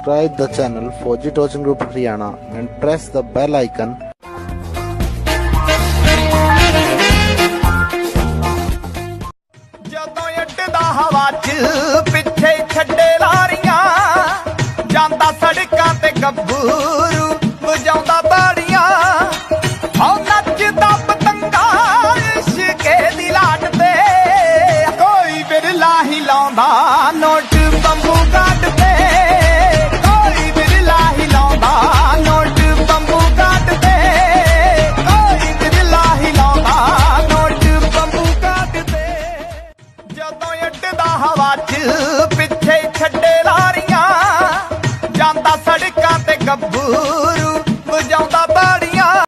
Subscribe the channel Fauji Touching Group Haryana and press the bell icon. ਜਦੋਂ ਉੱਡਦਾ ਹਵਾ 'ਚ ਪਿੱਛੇ ਛੱਡੇ ਲਾਰੀਆਂ ਜਾਂਦਾ ਸੜਕਾਂ ਤੇ ਗੱਭਰੂ ਵਜਾਉਂਦਾ ਤਾੜੀਆਂ ਉਹ ਨੱਚਦਾ ਪਤੰਗਾ ਇਸ਼ਕੇ ਦੀ ਲਾਟ ਤੇ ਕੋਈ ਬਿਰਲਾ ਹੀ ਲਾਉਂਦਾ ਨੋਟ ਬੰਬੂ ਕੱਢ ਤੇ ਕੋਈ ਬਿਰਲਾ ਹੀ ਲਾਉਂਦਾ ਨੋਟ ਬੰਬੂ ਕੱਢ ਤੇ ਕੋਈ ਬਿਰਲਾ ਹੀ ਲਾਉਂਦਾ ਨੋਟ ਬੰਬੂ ਕੱਢ ਤੇ ਜਦੋਂ ਉੱਡਦਾ ਹਵਾ 'ਚ ਪਿੱਛੇ ਛੱਡੇ ਲਾਰੀਆਂ ਜਾਂਦਾ ਸੜਕਾਂ ਤੇ ਗੱਭਰੂ